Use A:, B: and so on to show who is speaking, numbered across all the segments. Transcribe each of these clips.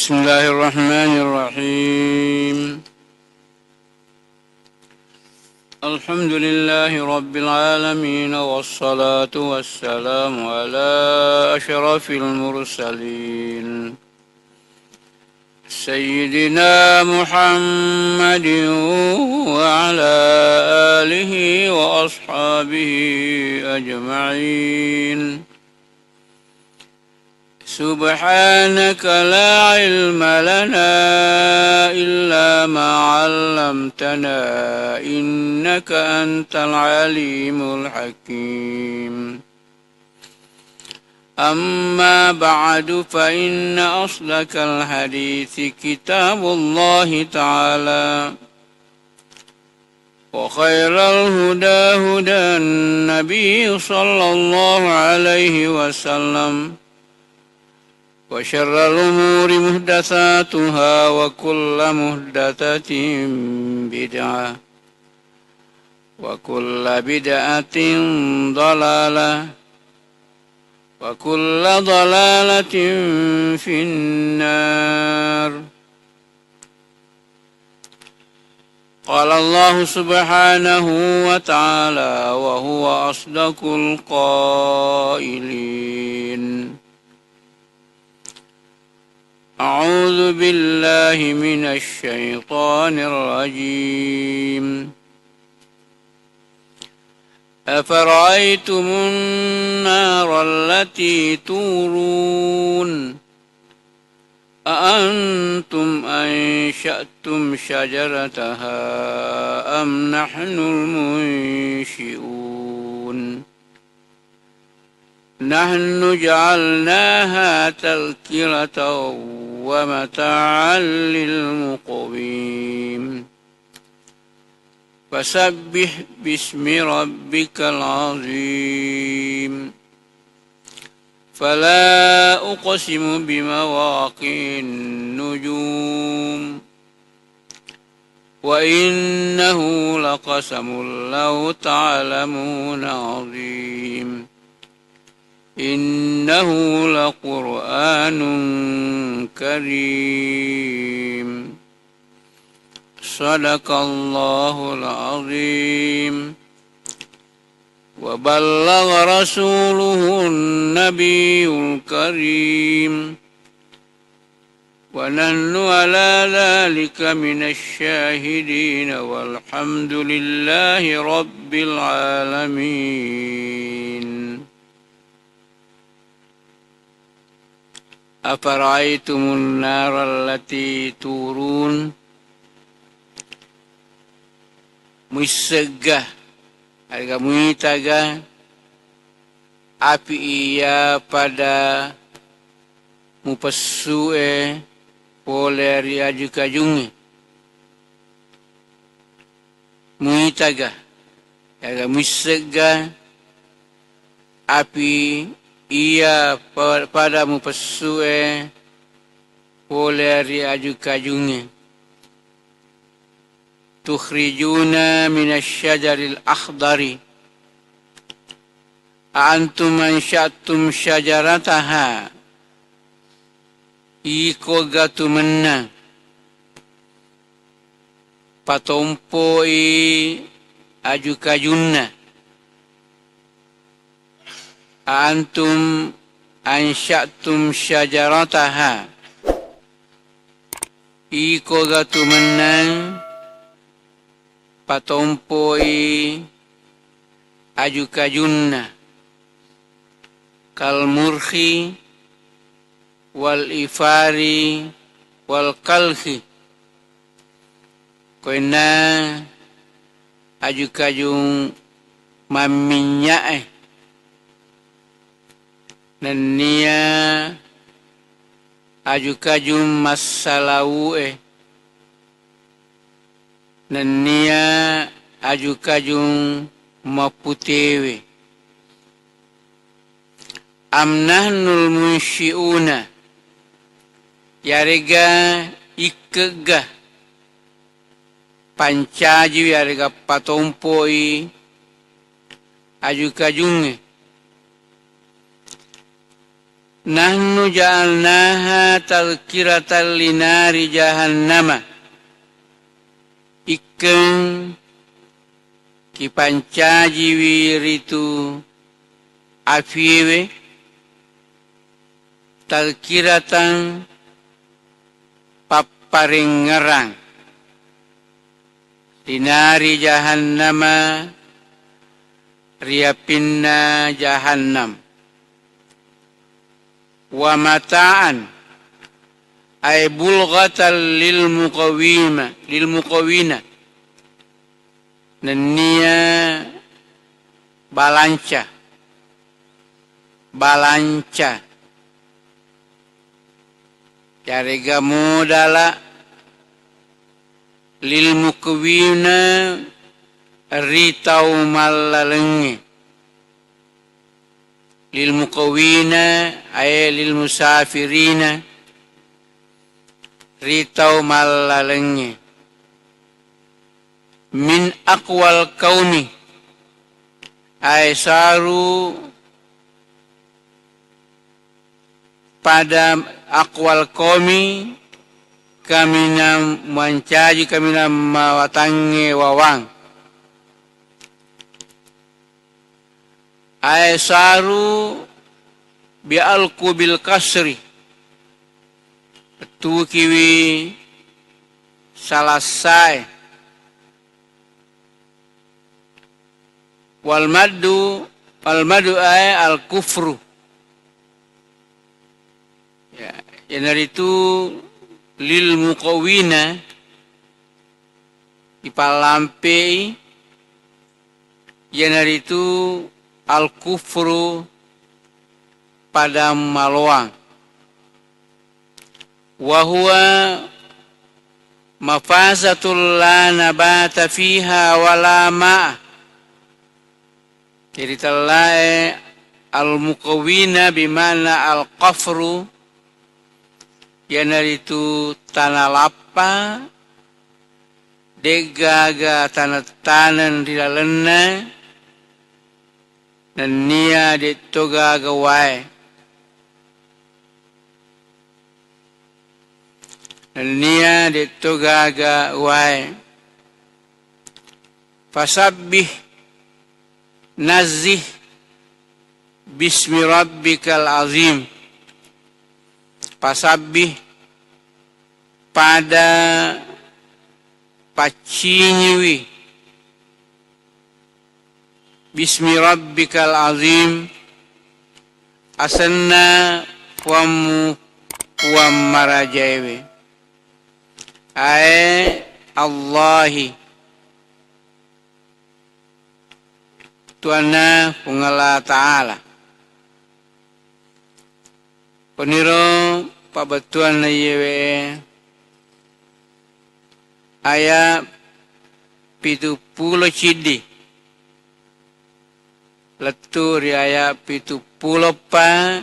A: بسم الله الرحمن الرحيم. الحمد لله رب العالمين، والصلاة والسلام على أشرف المرسلين سيدنا محمد وعلى آله وأصحابه أجمعين. سبحانك لا علم لنا إلا ما علمتنا إنك أنت العليم الحكيم. أما بعد، فإن أصدق الحديث كتاب الله تعالى، وخير الهدى هدى النبي صلى الله عليه وسلم، وشر الأمور محدثاتها، وكل محدثة بدعة، وكل بدعة ضلالة، وكل ضلالة في النار. قال الله سبحانه وتعالى وهو أصدق القائلين: أعوذ بالله من الشيطان الرجيم. أفرأيتم النار التي تورون أأنتم أنشأتم شجرتها أم نحن المنشئون؟ نحن جعلناها تذكرة ومتاعا للمقوين. فسبح باسم ربك العظيم. فلا أقسم بمواقع النجوم، وإنه لقسم لو تعلمون عظيم. إنه لقرآن كريم. صدق الله العظيم. وبلغ رسوله النبي الكريم. ونحن على ذلك من الشاهدين، والحمد لله رب العالمين. أفرأيتم النار التي تورون. Muisegah harga muitaga api ia pada mupasue poleri aju kajungi muitaga harga muisegah api ia pada mupasue poleri aju kajungi. Tukhrijuna minasyajaril akhdari antum ansya'tum syajarataha iko gatumenna patompoi aju kajunna antum ansya'tum syajarataha iko gatumenna patompoi aju kajunna kal murhi wal ifari wal kalhi koina aju kajung maminyae nania aju kajung masalaue nania aju kajung maputewe. Amnahnul munsyiuna yarega ikega pancaju yarega patompoi aju kajunge nahnu ja'alnaha tadhkiratan linari jahannama ikeng kipancaji wiritu afiwe tadhkiratan paparengerang linari jahannama riapinna jahannam wa mata'an ay bulghatan lil muqawina nenia balanca carega modala lil muqawina ritau malalenge lil muqawina ay lil musafirina ritau malalenge min aqwal qaumi ay saru pada aqwal qaumi kamina mancaji kamina mawatange wawang ay saru bi'alku bil kasri tu kiwi salasai wal maddu ay al kufru ya yang itu lil muqawina ipalampei yang itu al kufru pada maluang wa huwa mafazatul la nabata fiha wala ma' jadi talai al muqawina bimana al qafru yang itu tanah lapa degaga tanah tanan di dalamnya dan nia ditoga gawai dan nia ditoga gawai fasabbih nazih bismi rabbikal azim fasabbih pada pacinyiwi bismi rabbikal azim asanna wamu wamarajaewe ay Allahi Tuana pungala ta'ala peniro pabatuan na yewe aya 70 cidi letu riaya 70 pa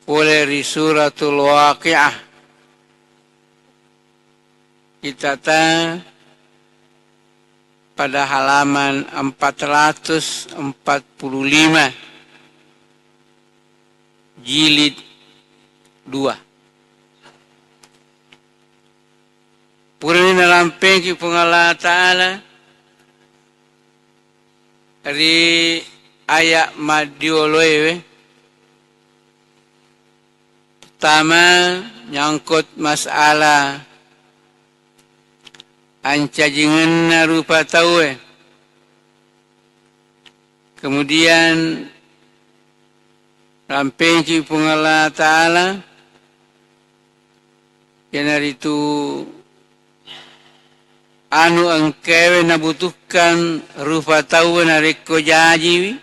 A: oleh di suratul waqi'ah kita pada halaman 445 jilid 2 purina lampeki pengala ta'ala dari ayat madioloewe pertama nyangkut masalah ancajingan rupa tahu kemudian rampengki pengala ta'ala yang itu anu angkewe nabutuhkan rupa tahu nareko jaji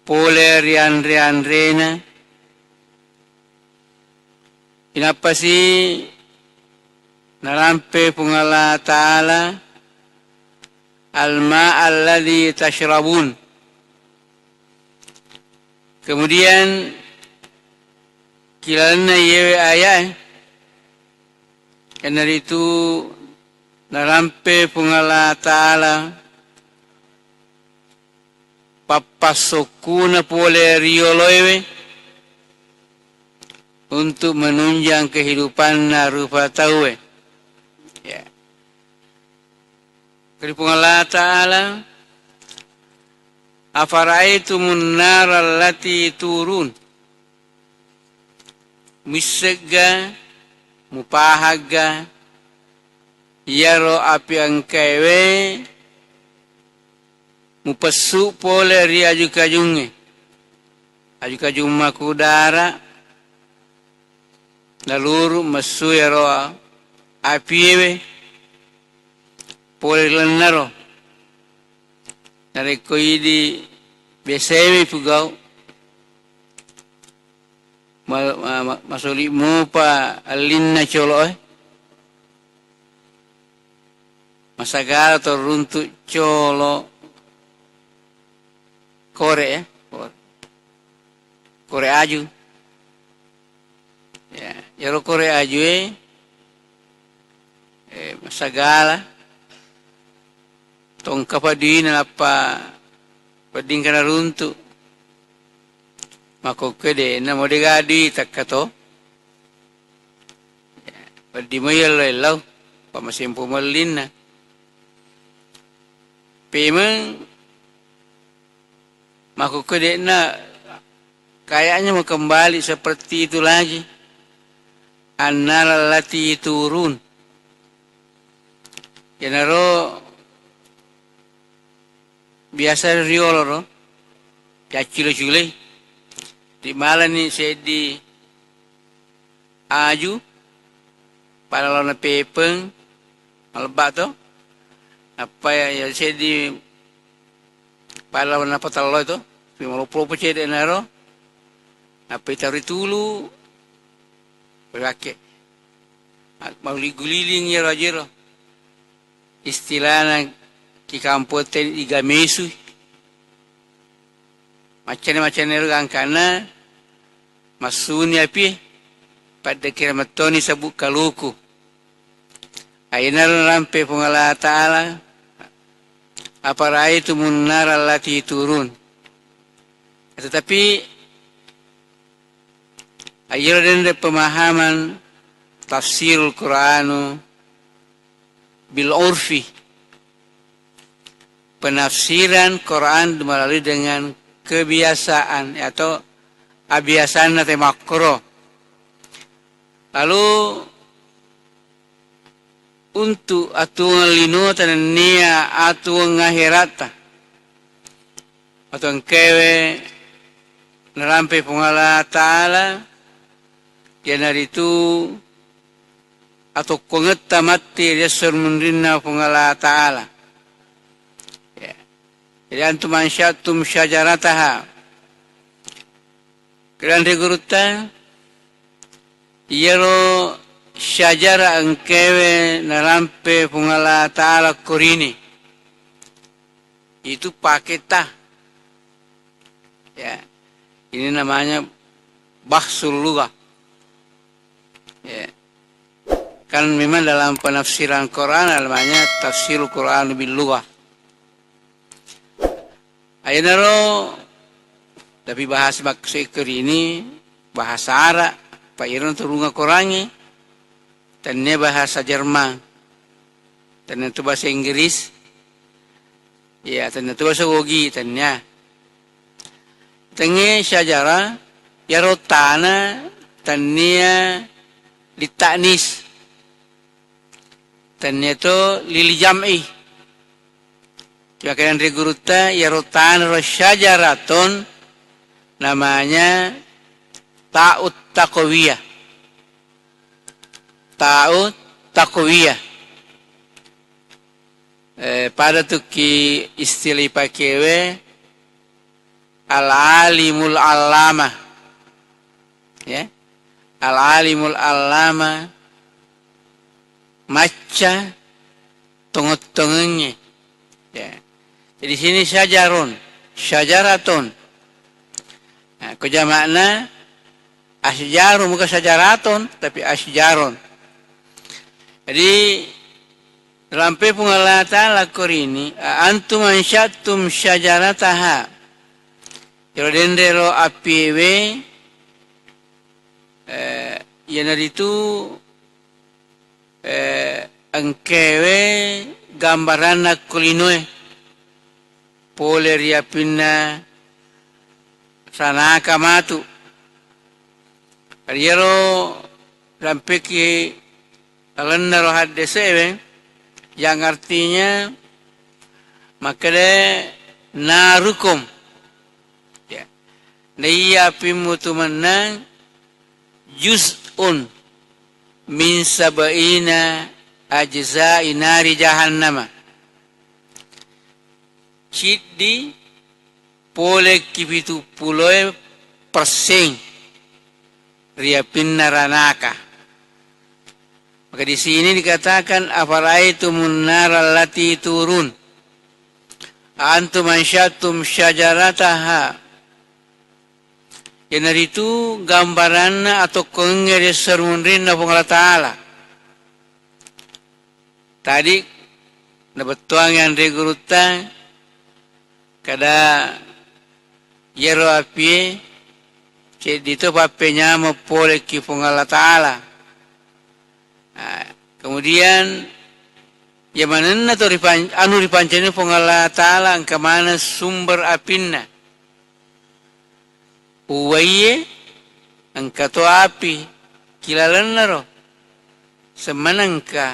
A: pole rian rena inapa sih narampe pengala ta'ala alma alladhi tashrabun kemudian kilana yewe ayat karena itu narampe pengala ta'ala papasokuna pole rioloewe untuk menunjang kehidupan rupa tawe. Ya. Keripung Allah Ta'ala, afara'aitumun nara allati turun, misegga mupahaga yaro api angkewe mupesu pole ri aju-kajunge aju-kajung makudara naluru mesu yaro api ewe pole lenaro nareko idi besewe pugau masuli mupa alinna colo masagara to runtuk colo kore kore aju ya yaro kore aju masagala tong kapadina apa pading kana runtuk mako kede na modegadi takato padi mayal lau pamasimpo malina pemang mako kede na kayaknya mau kembali seperti itu lagi annal lati turun ya naro biasa rioloro ya cile-cile di malam ni saya di aju pada lawan pepeng malbak tu apa ya saya di pada lawan apa talo itu lima puluh persen naro apa itu tulu berake mau guliling ya rajero istilahnya di kampoten iga mesu macam-macam orang kana masuni api pada kira matoni sabuk kaluku ainar rampe pengala Ta'ala aparai itu munar allati turun tetapi ayo dan pemahaman tafsirul Qur'anu bil urfi penafsiran Quran melalui dengan kebiasaan atau abiasaan nate makro. Lalu untuk atuang lino tanania atuang ngahirata atuang kewe narampe pengala Ta'ala yan itu atau kongeta mati yasur munrinna pengala Ta'ala. Jadi antum ansyatum syajarataha. Kedan reguruta yero syajara angkewe narampe pungala Ta'ala korini. Itu paketah. Ya. Ini namanya bahsul lughah. Ya. Kan memang dalam penafsiran Quran namanya tafsirul Quran bil lughah. Ayenaro tapi bahasa maksud ini bahasa Arab, Pak Iron turunga korangi, tannya bahasa Jerman, tannya itu bahasa Inggris, ya tannya itu bahasa Wogi, tannya. Tannya syajara, ya rotana, tannya litaknis, tannya itu lili jam'i. Jika reguruta ya rotan rosyajaraton namanya ta'ut taqwiyah. Ta'ut taqwiyah. Pada tuki istilah pakewe al-alimul allama. Ya. Al-alimul allama maca tongot-tongengnya. Ya. Jadi sini syajarun, syajaraton. Nah, kerja makna asjarun bukan syajaraton, tapi asjarun. Jadi dalam pengala Ta'ala ini, antum ansyatum syajarataha. Jero dendero api we yanaritu angkewe gambarana kulinoe pole ria pinna sanaka matu ariero rampeki alannaro haddesewe yang artinya makanya narukum ya naiya pimutu menang juz'un min sab'ina ajza'i nari jahannama Cidi pole kibitu puloe persing ria pinna ranaka. Maka di sini dikatakan afara'aitumun nara allati turun antum ansyatum syajarataha. Yang itu gambaran atau kengeri serunrin na Allah Ta'ala. Tadi nabetuang yang regurutang kada yero api ke dito papenya mo pole ki Allah Ta'ala. Kemudian yamanan na to anu ripancani Allah Ta'ala ang kamana sumber apinna. Uwaye ang kato api kilalan na ro semanang ka